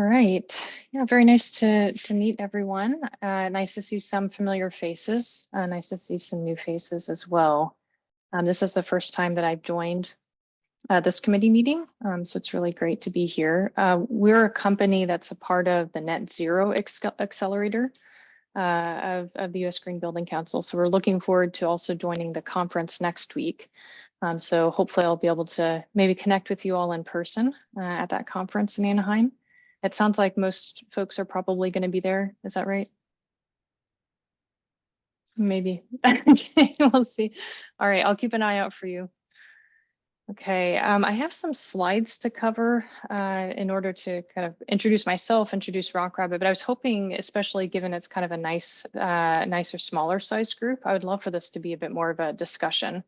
All right. Yeah, very nice to meet everyone. Nice to see some familiar faces. Nice to see some new faces as well. This is the first time that I've joined this committee meeting, so it's really great to be here. We're a company that's a part of the Net Zero Accelerator of the U.S. Green Building Council. So we're looking forward to also joining the conference next week. So hopefully I'll be able to maybe connect with you all in person at that conference in Anaheim. It sounds like most folks are probably going to be there. Is that right? Maybe. Okay, we'll see. All right, I'll keep an eye out for you. Okay, I have some slides to cover in order to kind of introduce myself, introduce Rock Rabbit, but I was hoping, especially given it's kind of a nicer, smaller size group, I would love for this to be a bit more of a discussion.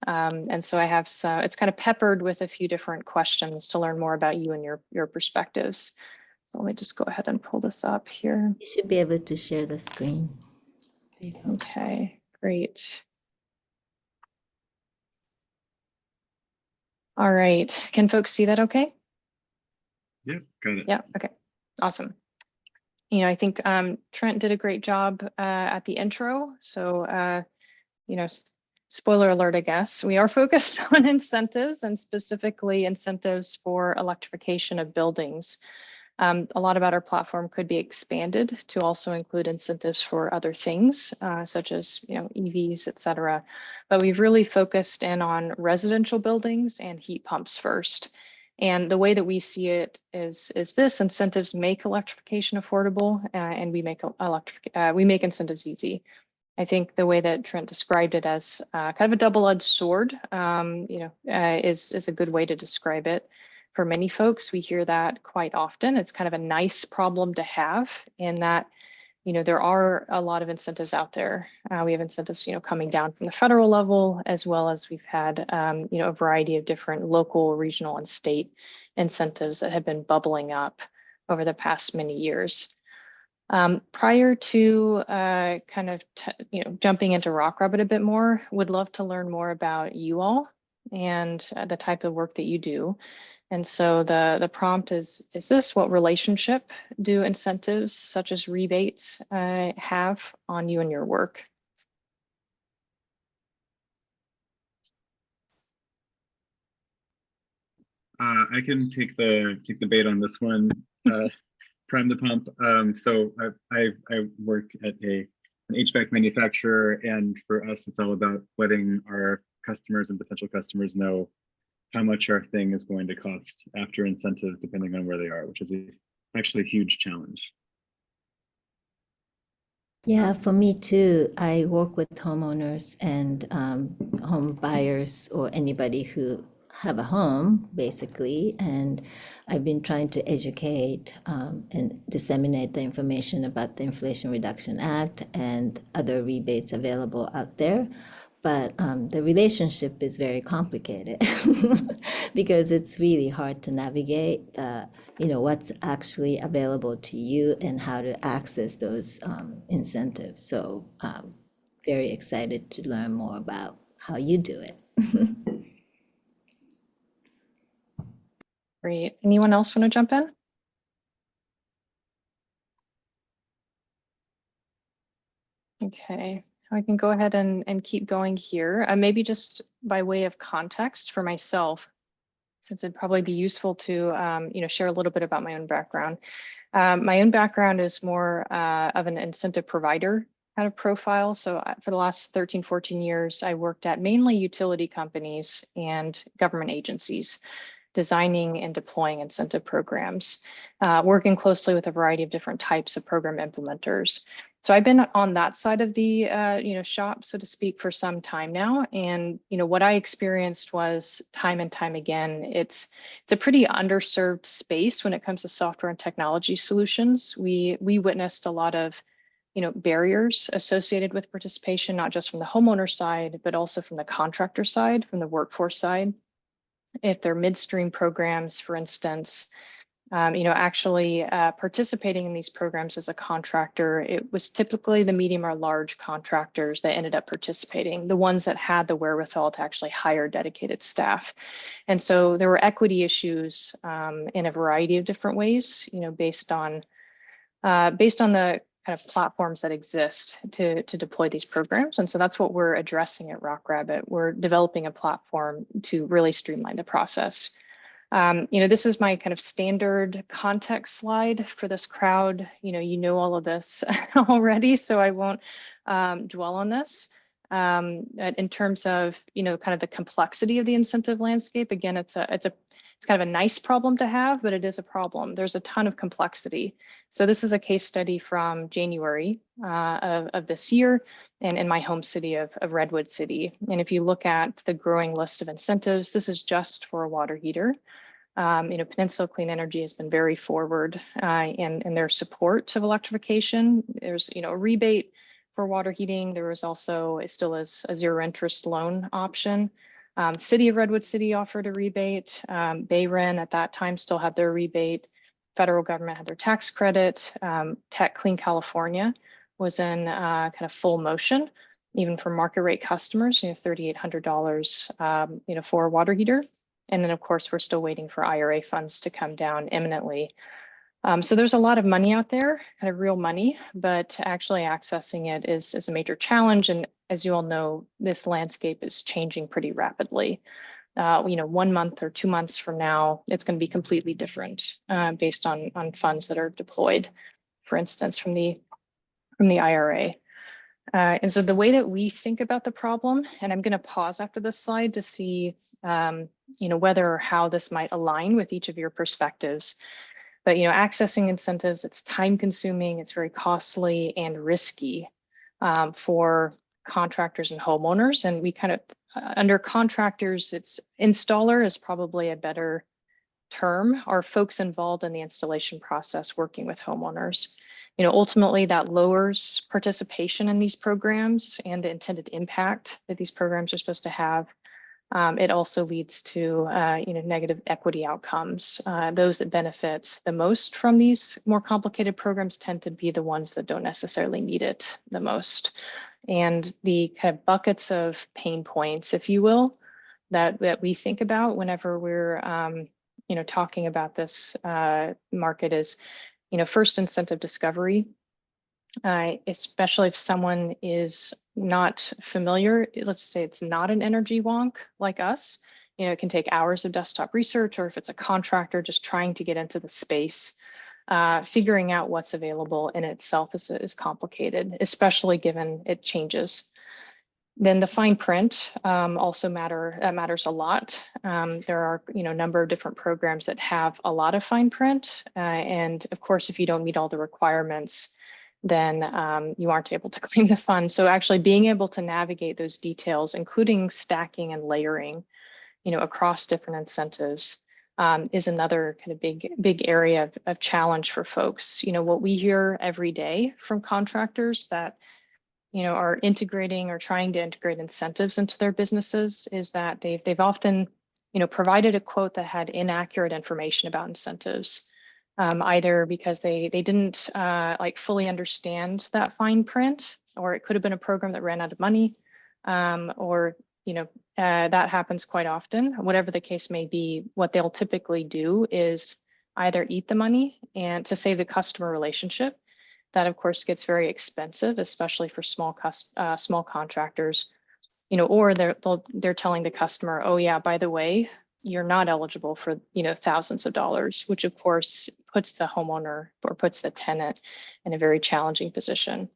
And so I have it's kind of peppered with a few different questions to learn more about you and your perspectives. So let me just go ahead and pull this up here. You should be able to share the screen. There you go. Okay, great. All right, can folks see that okay? Yeah, got it. Yeah, okay, awesome. You know, I think Trent did a great job at the intro. So, you know, spoiler alert, I guess. We are focused on incentives and specifically incentives for electrification of buildings. A lot about our platform could be expanded to also include incentives for other things, such as, you know, EVs, et cetera. But we've really focused in on residential buildings and heat pumps first. And the way that we see it is this: incentives make electrification affordable, and we make incentives easy. I think the way that Trent described it as kind of a double-edged sword, is a good way to describe it. For many folks, we hear that quite often. It's kind of a nice problem to have in that, you know, there are a lot of incentives out there. We have incentives, you know, coming down from the federal level, as well as we've had, you know, a variety of different local, regional, and state incentives that have been bubbling up over the past many years. Prior to jumping into Rock Rabbit a bit more, would love to learn more about you all and the type of work that you do. And so the prompt is this: what relationship do incentives such as rebates have on you and your work? I can take the bait on this one. Prime the pump. So I work at an HVAC manufacturer, and for us, it's all about letting our customers and potential customers know how much our thing is going to cost after incentives, depending on where they are, which is actually a huge challenge. Yeah, for me too. I work with homeowners and home buyers or anybody who have a home, basically. And I've been trying to educate and disseminate the information about the Inflation Reduction Act and other rebates available out there. But the relationship is very complicated because it's really hard to navigate what's actually available to you and how to access those incentives. So very excited to learn more about how you do it. Great. Anyone else want to jump in? Okay. I can go ahead and keep going here. Maybe just by way of context for myself, since it'd probably be useful to share a little bit about my own background. My own background is more of an incentive provider kind of profile. So for the last 13, 14 years, I worked at mainly utility companies and government agencies, designing and deploying incentive programs, working closely with a variety of different types of program implementers. So I've been on that side of the shop, so to speak, for some time now. And what I experienced was time and time again, it's a pretty underserved space when it comes to software and technology solutions. We witnessed a lot of barriers associated with participation, not just from the homeowner side, but also from the contractor side, from the workforce side. If they're midstream programs, for instance, Actually participating in these programs as a contractor, it was typically the medium or large contractors that ended up participating, the ones that had the wherewithal to actually hire dedicated staff. And so there were equity issues in a variety of different ways, based on the kind of platforms that exist to deploy these programs. And so that's what we're addressing at Rock Rabbit. We're developing a platform to really streamline the process. This is my kind of standard context slide for this crowd. You know all of this already, so I won't dwell on this. In terms of kind of the complexity of the incentive landscape, again, it's kind of a nice problem to have, but it is a problem. There's a ton of complexity. So this is a case study from January of this year, and in my home city of Redwood City. And if you look at the growing list of incentives, this is just for a water heater. Peninsula Clean Energy has been very forward in their support of electrification. There's, a rebate for water heating. There was also, it still is a zero interest loan option. City of Redwood City offered a rebate. Bayren at that time still had their rebate. Federal government had their tax credit. Tech Clean California was in kind of full motion, even for market rate customers, $3,800, for a water heater. And then, of course, we're still waiting for IRA funds to come down imminently. So there's a lot of money out there, kind of real money, but actually accessing it is a major challenge. And as you all know, this landscape is changing pretty rapidly. 1 month or 2 months from now, it's going to be completely different based on funds that are deployed, for instance, from the IRA. And so the way that we think about the problem, and I'm going to pause after this slide to see, whether or how this might align with each of your perspectives. But, accessing incentives, it's time consuming, it's very costly and risky for contractors and homeowners. And we kind of, under contractors, it's installer is probably a better term, or folks involved in the installation process working with homeowners. Ultimately that lowers participation in these programs and the intended impact that these programs are supposed to have. It also leads to negative equity outcomes. Those that benefit the most from these more complicated programs tend to be the ones that don't necessarily need it the most. And the kind of buckets of pain points, if you will, that we think about whenever we're talking about this market is, first, incentive discovery. Especially if someone is not familiar, let's just say it's not an energy wonk like us, it can take hours of desktop research, or if it's a contractor just trying to get into the space, figuring out what's available in itself is complicated, especially given it changes. Then the fine print also matters a lot. There are a number of different programs that have a lot of fine print, and of course, if you don't meet all the requirements, then you aren't able to claim the funds. So actually being able to navigate those details, including stacking and layering, across different incentives, is another kind of big area of challenge for folks. What we hear every day from contractors that are integrating or trying to integrate incentives into their businesses is that they've often provided a quote that had inaccurate information about incentives. Either because they didn't fully understand that fine print, or it could have been a program that ran out of money, or that happens quite often. Whatever the case may be, what they'll typically do is either eat the money and to save the customer relationship. That of course gets very expensive, especially for small contractors. Or they're telling the customer, oh yeah, by the way, you're not eligible for thousands of dollars, which of course puts the homeowner or puts the tenant in a very challenging position.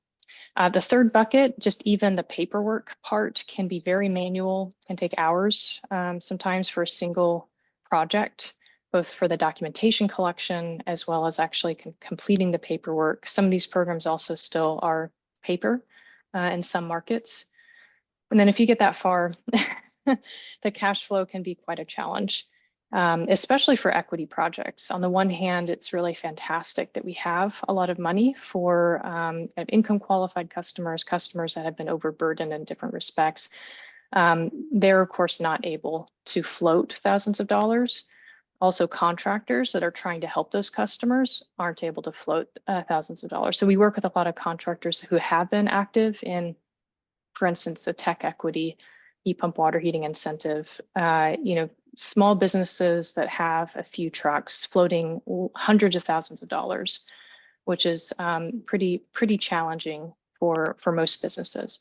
The third bucket, just even the paperwork part, can be very manual, can take hours sometimes for a single project, both for the documentation collection as well as actually completing the paperwork. Some of these programs also still are paper in some markets. And then if you get that far, the cash flow can be quite a challenge, especially for equity projects. On the one hand, it's really fantastic that we have a lot of money for income qualified customers that have been overburdened in different respects. They're of course not able to float thousands of dollars. also contractors that are trying to help those customers aren't able to float thousands of dollars. So we work with a lot of contractors who have been active in, for instance, the tech equity, heat pump water heating incentive, small businesses that have a few trucks floating hundreds of thousands of dollars, which is pretty challenging for most businesses.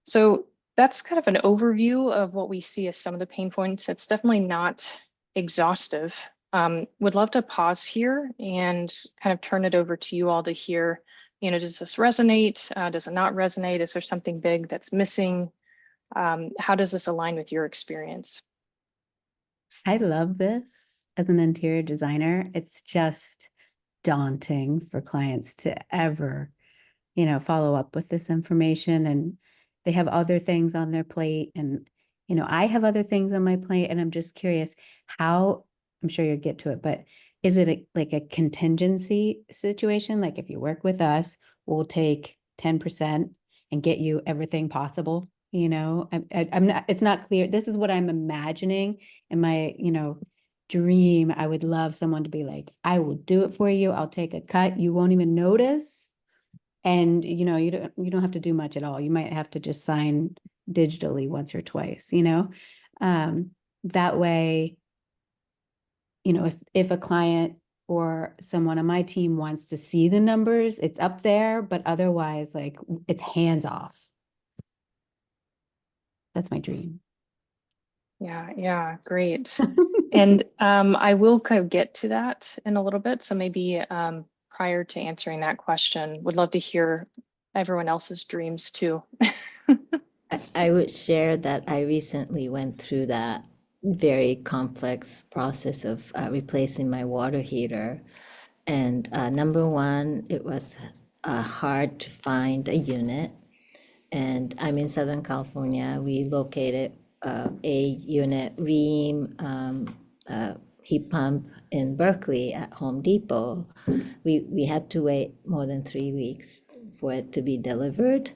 So that's kind of an overview of what we see as some of the pain points. It's definitely not exhaustive. Would love to pause here and kind of turn it over to you all to hear, does this resonate? Does it not resonate? Is there something big that's missing? How does this align with your experience? I love this as an interior designer. It's just daunting for clients to ever, follow up with this information, and they have other things on their plate, and I have other things on my plate, and I'm just curious how, I'm sure you'll get to it, but is it like a contingency situation? Like if you work with us, we'll take 10% and get you everything possible. I'm not, it's not clear. This is what I'm imagining in my, dream. I would love someone to be like, I will do it for you. I'll take a cut. You won't even notice. And, you don't have to do much at all. You might have to just sign digitally once or twice, that way, if a client or someone on my team wants to see the numbers, it's up there, but otherwise, like, it's hands off. That's my dream. Yeah, great. And I will kind of get to that in a little bit. So maybe prior to answering that question, would love to hear everyone else's dreams too. I would share that I recently went through that very complex process of replacing my water heater. And number one, it was hard to find a unit. And I'm in Southern California. We located a unit, Rheem heat pump in Berkeley at Home Depot. We had to wait more than 3 weeks for it to be delivered.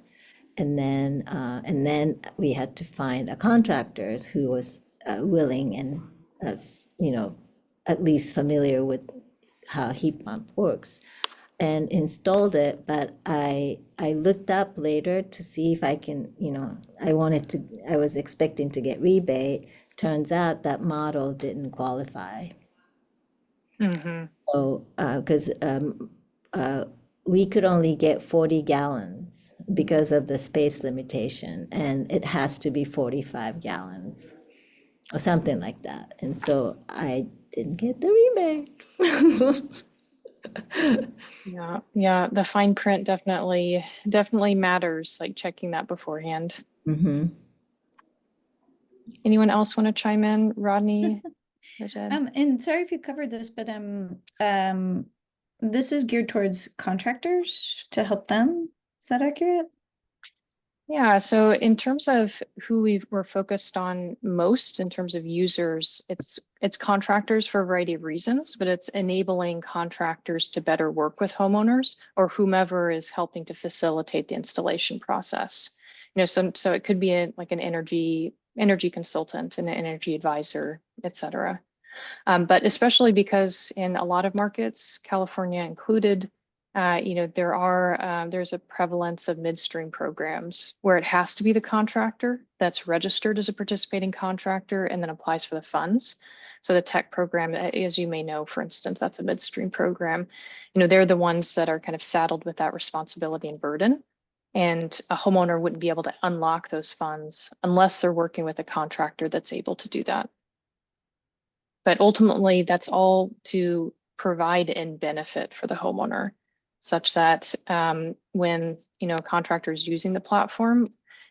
And then we had to find a contractor who was willing and, at least familiar with how a heat pump works, and installed it. But I looked up later to see if I can, I was expecting to get rebate. Turns out that model didn't qualify. Mm-hmm. So, because we could only get 40 gallons because of the space limitation, and it has to be 45 gallons or something like that. And so I didn't get the rebate. Yeah, the fine print definitely matters, like checking that beforehand. Mm-hmm. Anyone else want to chime in? Rodney? And sorry if you covered this, but this is geared towards contractors to help them. Is that accurate? Yeah, so in terms of who we're focused on most in terms of users, it's contractors for a variety of reasons, but it's enabling contractors to better work with homeowners or whomever is helping to facilitate the installation process. So it could be like an energy consultant, an energy advisor, et cetera. But especially because in a lot of markets, California included, there's a prevalence of midstream programs where it has to be the contractor that's registered as a participating contractor and then applies for the funds. So the tech program, as you may know, for instance, that's a midstream program. They're the ones that are kind of saddled with that responsibility and burden. And a homeowner wouldn't be able to unlock those funds unless they're working with a contractor that's able to do that. But ultimately, that's all to provide and benefit for the homeowner, such that when a contractor is using the platform,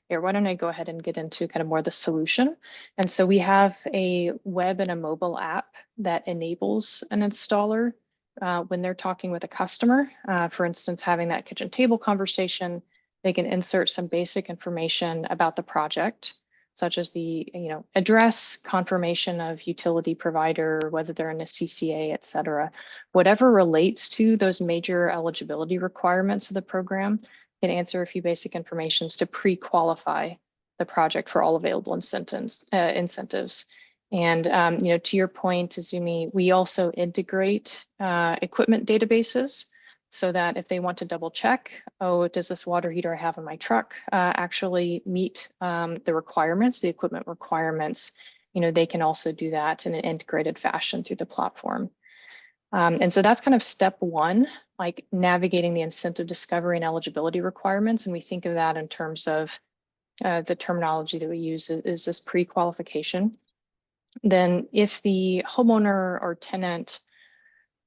here, why don't I go ahead and get into kind of more the solution. And so we have a web and a mobile app that enables an installer when they're talking with a customer, for instance, having that kitchen table conversation, they can insert some basic information about the project, such as the address, confirmation of utility provider, whether they're in a CCA, et cetera. Whatever relates to those major eligibility requirements of the program can answer a few basic informations to pre-qualify the project for all available incentives. And to your point, Azumi, we also integrate equipment databases so that if they want to double check, oh, does this water heater I have in my truck actually meet the requirements, the equipment requirements? They can also do that in an integrated fashion through the platform. And so that's kind of step one, like navigating the incentive discovery and eligibility requirements. And we think of that in terms of the terminology that we use is this pre-qualification. Then if the homeowner or tenant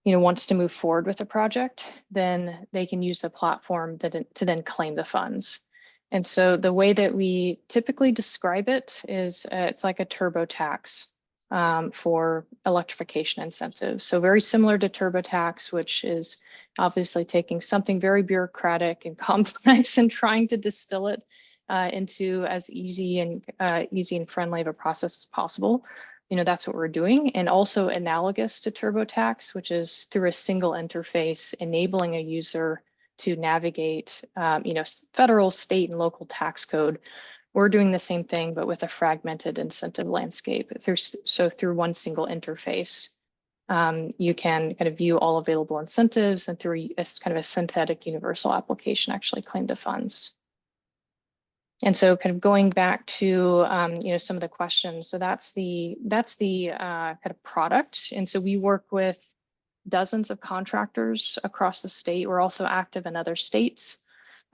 wants to move forward with the project, then they can use the platform to then claim the funds. And so the way that we typically describe it is it's like a TurboTax for electrification incentives. So very similar to TurboTax, which is obviously taking something very bureaucratic and complex and trying to distill it into as easy and friendly of a process as possible. That's what we're doing. And also analogous to TurboTax, which is through a single interface, enabling a user to navigate, federal, state, and local tax code. We're doing the same thing, but with a fragmented incentive landscape. Through one single interface, you can kind of view all available incentives, and through a kind of a synthetic universal application, actually claim the funds. And so kind of going back to, some of the questions. So that's the kind of product. And so we work with dozens of contractors across the state. We're also active in other states.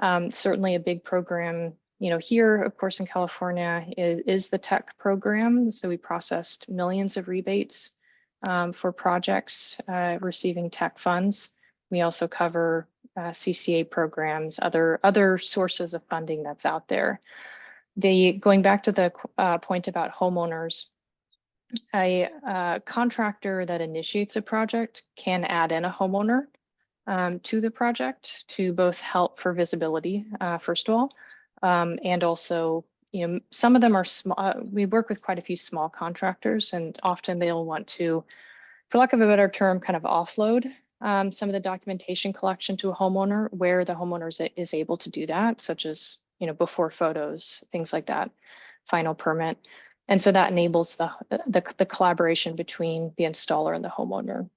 Certainly a big program, here, of course, in California is the tech program. So we processed millions of rebates for projects receiving tech funds. We also cover CCA programs, other sources of funding that's out there. Going back to the point about homeowners, a contractor that initiates a project can add in a homeowner to the project to both help for visibility, first of all, and also, some of them are small. We work with quite a few small contractors, and often they'll want to, for lack of a better term, kind of offload some of the documentation collection to a homeowner where the homeowner is able to do that, such as, before photos, things like that, final permit. And so that enables the collaboration between the installer and the homeowner.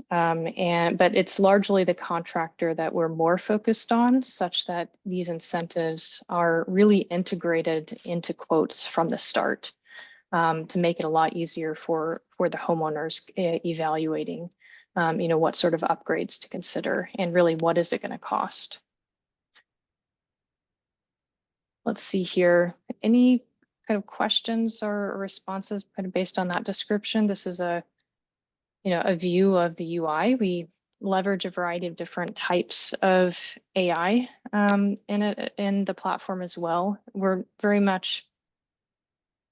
But it's largely the contractor that we're more focused on, such that these incentives are really integrated into quotes from the start, to make it a lot easier for the homeowners evaluating, what sort of upgrades to consider and really what is it going to cost. Let's see here. Any kind of questions or responses kind of based on that description? This is a view of the UI. We leverage a variety of different types of AI in the platform as well. We're very much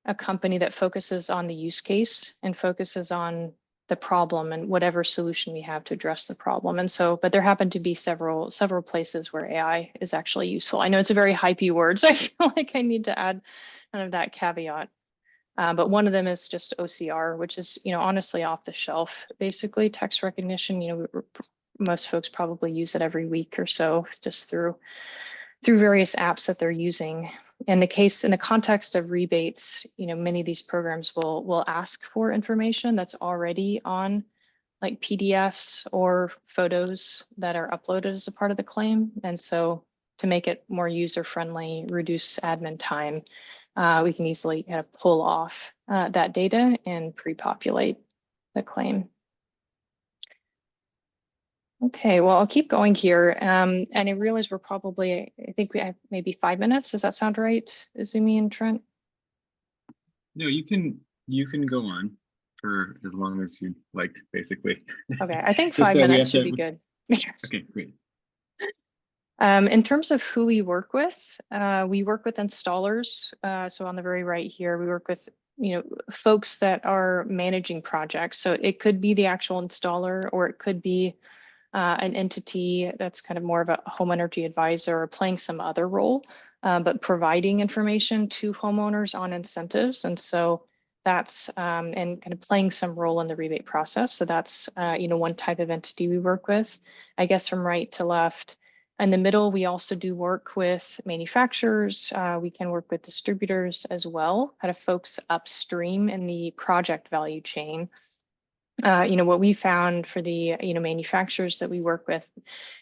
a company that focuses on the use case and focuses on the problem and whatever solution we have to address the problem. And so, but there happen to be several places where AI is actually useful. I know it's a very hypey word, so I feel like I need to add kind of that caveat. But one of them is just OCR, which is, honestly off the shelf, basically text recognition. Most folks probably use it every week or so, just through various apps that they're using. In the context of rebates, many of these programs will ask for information that's already on like PDFs or photos that are uploaded as a part of the claim. And so to make it more user-friendly, reduce admin time, we can easily kind of pull off that data and pre-populate the claim. Okay, well, I'll keep going here. And I realize I think we have maybe 5 minutes. Does that sound right, Azumi and Trent? No, you can go on for as long as you'd like, basically. Okay, I think Just 5 that we minutes have should be to- good. Okay, great. In terms of who we work with installers. So on the very right here, we work with folks that are managing projects. So it could be the actual installer, or it could be an entity that's kind of more of a home energy advisor or playing some other role, but providing information to homeowners on incentives. And so that's and kind of playing some role in the rebate process. So that's one type of entity we work with. I guess from right to left, In the middle, we also do work with manufacturers. We can work with distributors as well, kind of folks upstream in the project value chain. What we found for the, manufacturers that we work with,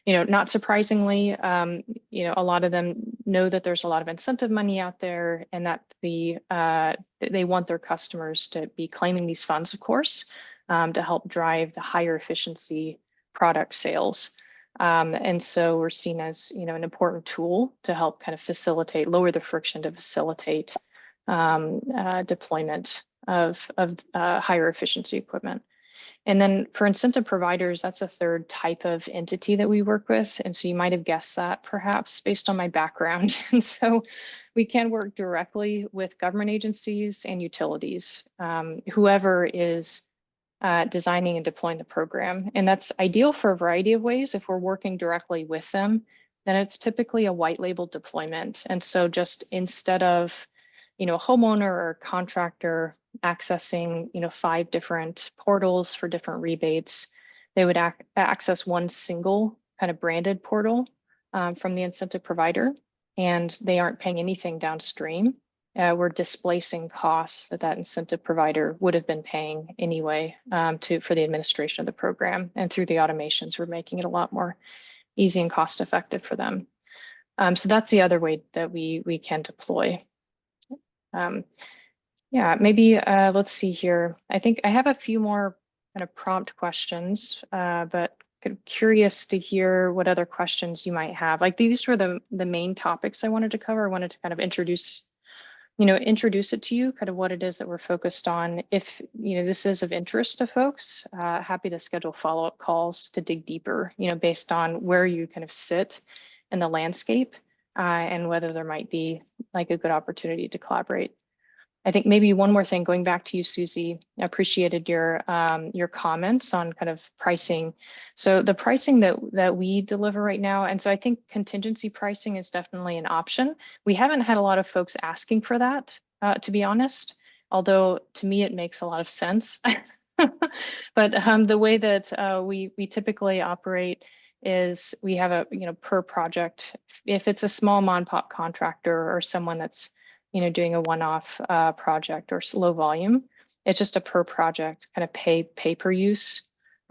not surprisingly, a lot of them know that there's a lot of incentive money out there and that they want their customers to be claiming these funds, of course, to help drive the higher efficiency product sales. And so we're seen as, an important tool to help kind of lower the friction to facilitate deployment of higher efficiency equipment. And then for incentive providers, that's a third type of entity that we work with. And so you might have guessed that perhaps based on my background. And so we can work directly with government agencies and utilities, whoever is designing and deploying the program. And that's ideal for a variety of ways. If we're working directly with them, then it's typically a white label deployment. And so just instead of, a homeowner or contractor accessing, 5 different portals for different rebates, they would access one single kind of branded portal from the incentive provider, and they aren't paying anything downstream. We're displacing costs that incentive provider would have been paying anyway for the administration of the program. And through the automations, we're making it a lot more easy and cost effective for them. So that's the other way that we can deploy. Maybe let's see here. I think I have a few more kind of prompt questions, but kind of curious to hear what other questions you might have. Like these were the main topics I wanted to cover. I wanted to kind of introduce it to you, kind of what it is that we're focused on. If, this is of interest to folks, happy to schedule follow-up calls to dig deeper, based on where you kind of sit in the landscape and whether there might be like a good opportunity to collaborate. I think maybe one more thing, going back to you, Susie, I appreciated your comments on kind of pricing. So the pricing that we deliver right now, and so I think contingency pricing is definitely an option. We haven't had a lot of folks asking for that, to be honest, although to me it makes a lot of sense. But the way that we typically operate is we have a, per project. If it's a small mom and pop contractor or someone that's doing a one-off project or low volume, it's just a per project kind of pay per use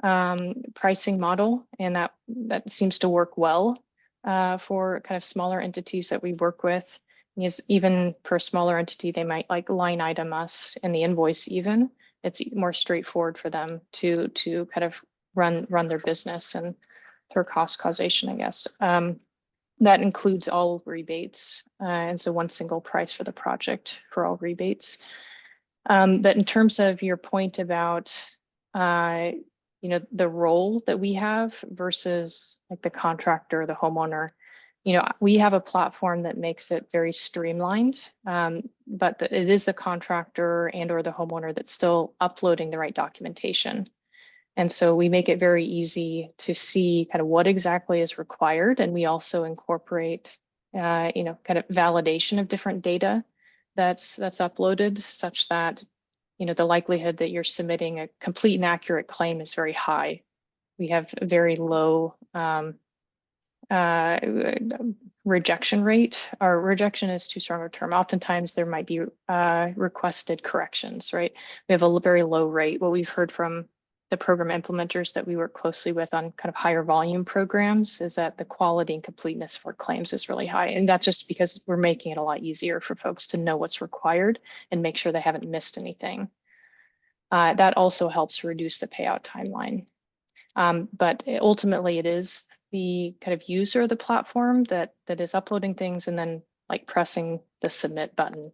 pricing model, and that seems to work well for kind of smaller entities that we work with. Because even for a smaller entity, they might like line item us in the invoice. Even it's more straightforward for them to kind of run their business and through cost causation, I guess. That includes all rebates, and so one single price for the project for all rebates. But in terms of your point about, the role that we have versus like the contractor, the homeowner, we have a platform that makes it very streamlined, but it is the contractor and or the homeowner that's still uploading the right documentation. And so we make it very easy to see kind of what exactly is required. And we also incorporate, kind of validation of different data that's uploaded, such that, the likelihood that you're submitting a complete and accurate claim is very high. We have a very low rejection rate. Our rejection is too strong a term. Oftentimes there might be requested corrections, right? We have a very low rate. What we've heard from the program implementers that we work closely with on kind of higher volume programs is that the quality and completeness for claims is really high. And that's just because we're making it a lot easier for folks to know what's required and make sure they haven't missed anything. That also helps reduce the payout timeline. But ultimately it is the kind of user of the platform that is uploading things and then like pressing the submit button.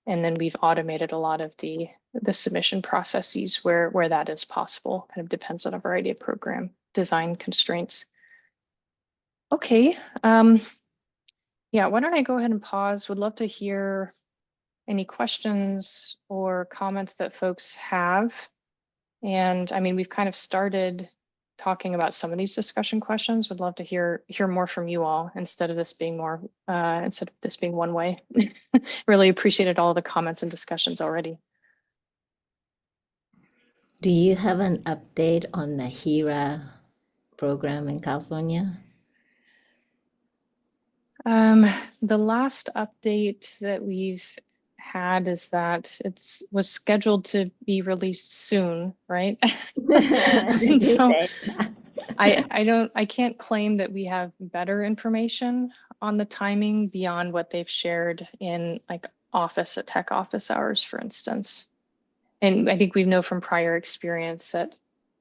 And then we've automated a lot of the submission processes where that is possible. Kind of depends on a variety of program design constraints. Okay. Yeah, why don't I go ahead and pause? Would love to hear any questions or comments that folks have. And I mean, we've kind of started talking about some of these discussion questions. Would love to hear more from you all instead of this being one way. Really appreciated all the comments and discussions already. Do you have an update on the HERA program in California? The last update that we've had is that was scheduled to be released soon, right? And They so say. I can't claim that we have better information on the timing beyond what they've shared in like tech office hours, for instance. And I think we know from prior experience that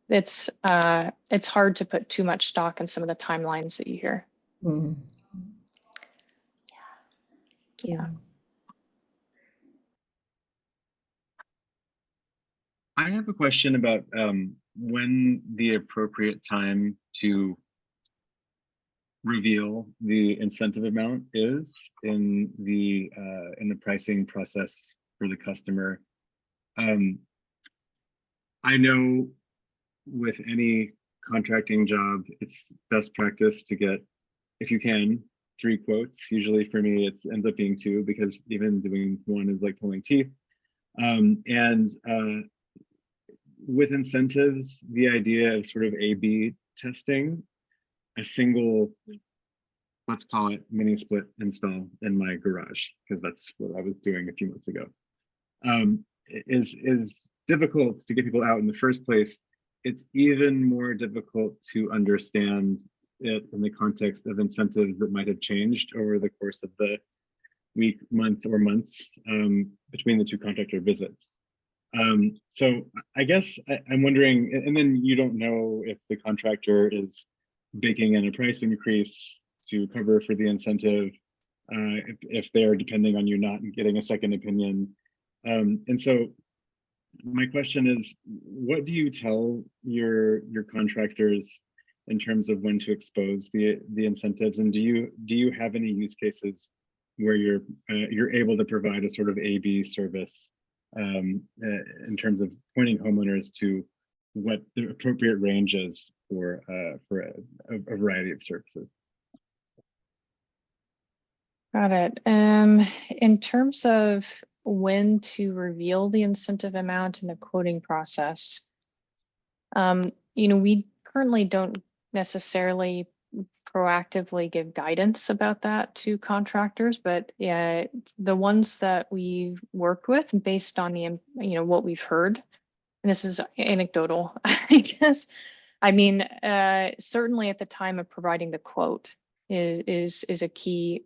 it's hard to put too much stock in some of the timelines that you hear. Mm. Thank you. I have a question about when the appropriate time to reveal the incentive amount is in the pricing process for the customer. I know with any contracting job, it's best practice to get, if you can, 3 quotes. Usually for me, it ends up being 2 because even doing 1 is like pulling teeth. With incentives, the idea of sort of A/B testing a single, let's call it mini split install in my garage, because that's what I was doing a few months ago, is difficult to get people out in the first place. It's even more difficult to understand it in the context of incentives that might have changed over the course of the week, month, or months between the 2 contractor visits. So I guess I'm wondering, and then you don't know if the contractor is baking in a price increase to cover for the incentive, if they're depending on you not getting a second opinion. And so my question is, what do you tell your contractors in terms of when to expose the incentives? And do you have any use cases where you're able to provide a sort of A/B service in terms of pointing homeowners to what the appropriate range is for a variety of services? Got it. In terms of when to reveal the incentive amount in the quoting process, we currently don't necessarily proactively give guidance about that to contractors, but the ones that we've worked with based on the, what we've heard, and this is anecdotal, I guess. I mean, certainly at the time of providing the quote is a key,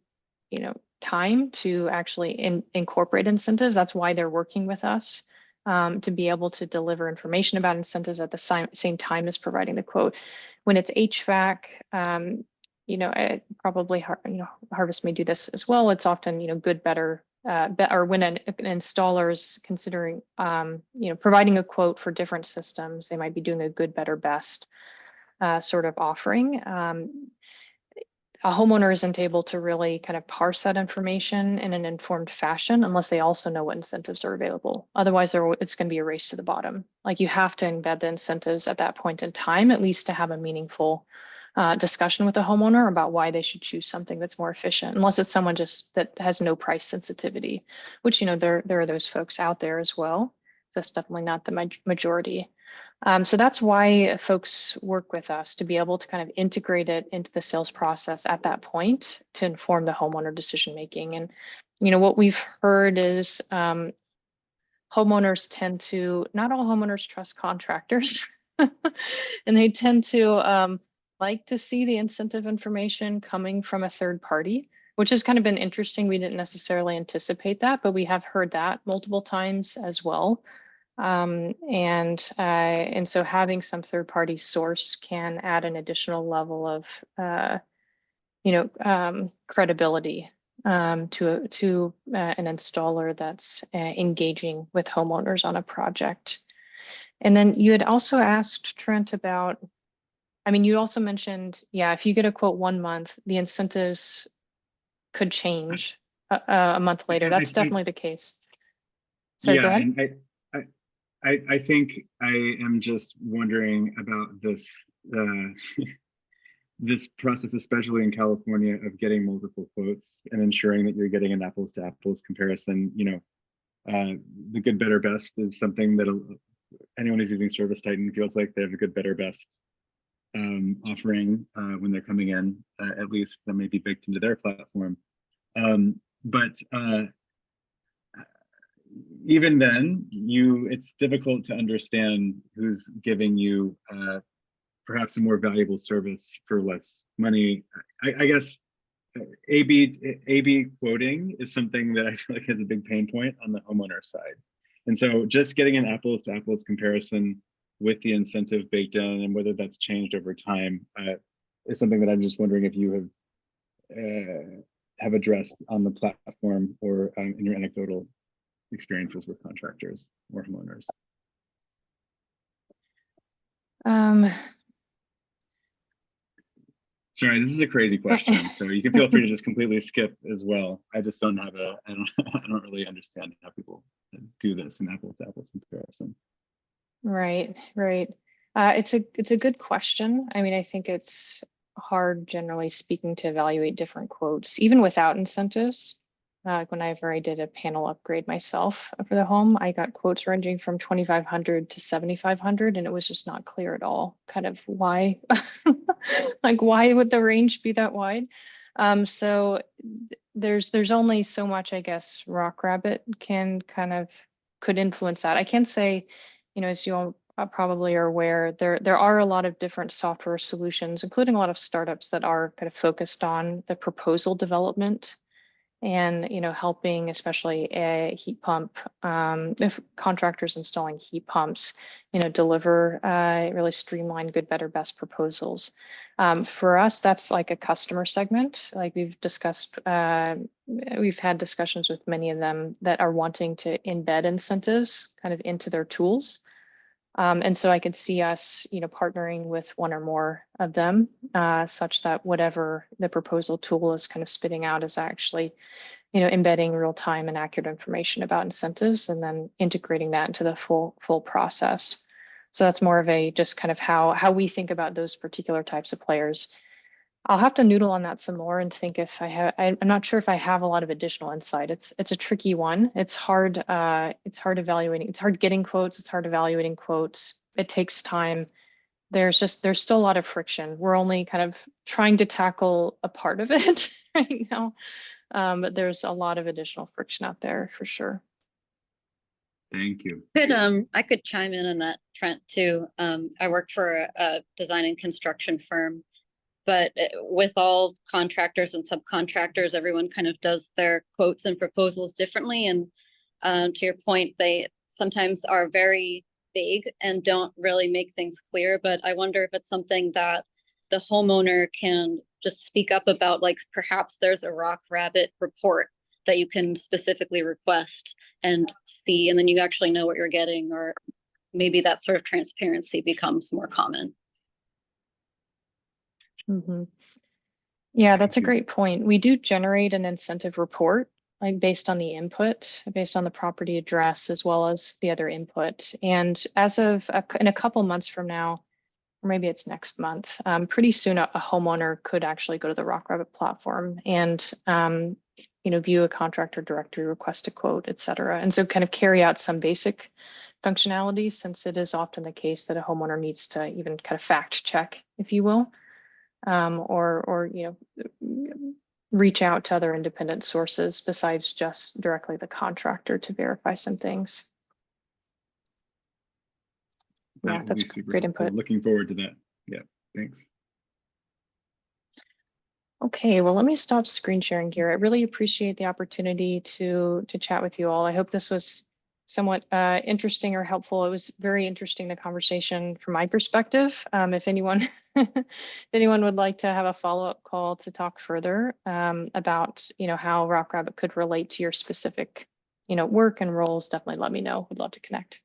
time to actually incorporate incentives. That's why they're working with us, to be able to deliver information about incentives at the same time as providing the quote. When it's HVAC, probably Harvest may do this as well. It's often good, better, or when an installer is considering providing a quote for different systems, they might be doing a good, better, best sort of offering. A homeowner isn't able to really kind of parse that information in an informed fashion unless they also know what incentives are available. Otherwise, it's going to be a race to the bottom. Like, you have to embed the incentives at that point in time, at least to have a meaningful discussion with the homeowner about why they should choose something that's more efficient, unless it's someone just that has no price sensitivity, which, there are those folks out there as well. That's definitely not the majority. So that's why folks work with us, to be able to kind of integrate it into the sales process at that point to inform the homeowner decision making. And what we've heard is homeowners tend to, not all homeowners trust contractors, and they tend to like to see the incentive information coming from a third party, which has kind of been interesting. We didn't necessarily anticipate that, but we have heard that multiple times as well. And so having some third-party source can add an additional level of, credibility to an installer that's engaging with homeowners on a project. And then you had also asked, Trent, about, you also mentioned, if you get a quote 1 month, the incentives could change a month later. That's definitely the case. Sorry, go ahead. And I think I am just wondering about this this process, especially in California, of getting multiple quotes and ensuring that you're getting an apples to apples comparison. The good, better, best is something that anyone who's using Service Titan feels like they have a good, better, best offering when they're coming in, at least that may be baked into their platform. But even then, it's difficult to understand who's giving you perhaps a more valuable service for less money. I guess A/B quoting is something that I feel like is a big pain point on the homeowner side. And so just getting an apples to apples comparison with the incentive baked in and whether that's changed over time is something that I'm just wondering if you have addressed on the platform or in your anecdotal experiences with contractors or homeowners. Sorry, this is a crazy question, so you can feel free to just completely skip as well. I just don't have I don't really understand how people do this in apples to apples comparison. Right. It's a good question. I mean, I think it's hard, generally speaking, to evaluate different quotes, even without incentives. Whenever I did a panel upgrade myself for the home, I got quotes ranging from 2,500 to 7,500, and it was just not clear at all. Kind of why, like why would the range be that wide? So there's only so much, I guess, Rockrabbit could influence that. I can say, as you all probably are aware, there are a lot of different software solutions, including a lot of startups that are kind of focused on the proposal development and helping especially a heat pump if contractors installing heat pumps deliver really streamlined good better best proposals. For us, that's like a customer segment, like we've discussed. We've had discussions with many of them that are wanting to embed incentives kind of into their tools. And so I could see us, partnering with one or more of them, such that whatever the proposal tool is kind of spitting out is actually, embedding real-time and accurate information about incentives, and then integrating that into the full process. So that's more of a just kind of how we think about those particular types of players. I'll have to noodle on that some more and think if I'm not sure if I have a lot of additional insight. It's a tricky one. It's hard evaluating. It's hard getting quotes. It's hard evaluating quotes. It takes time. There's still a lot of friction. We're only kind of trying to tackle a part of it right now. But there's a lot of additional friction out there for sure. Thank you. I could chime in on that, Trent, too. I work for a design and construction firm. But with all contractors and subcontractors, everyone kind of does their quotes and proposals differently. And to your point, they sometimes are very vague and don't really make things clear. But I wonder if it's something that the homeowner can just speak up about, like perhaps there's a Rockrabbit report that you can specifically request and see, and then you actually know what you're getting, or maybe that sort of transparency becomes more common. Mm-hmm. Yeah, that's a great point. We do generate an incentive report, like based on the input, based on the property address, as well as the other input. And as of in a couple months from now, or maybe it's next month, pretty soon a homeowner could actually go to the Rockrabbit platform and view a contractor directory, request a quote, et cetera. And so kind of carry out some basic functionality, since it is often the case that a homeowner needs to even kind of fact check, if you will. Or reach out to other independent sources besides just directly the contractor to verify some things. Yeah, that's great input. Looking forward to that. Yeah, thanks. Okay, well, let me stop screen sharing here. I really appreciate the opportunity to chat with you all. I hope this was somewhat interesting or helpful. It was very interesting, the conversation from my perspective. If anyone would like to have a follow-up call to talk further about how Rockrabbit could relate to your specific work and roles, definitely let me know. We'd love to connect.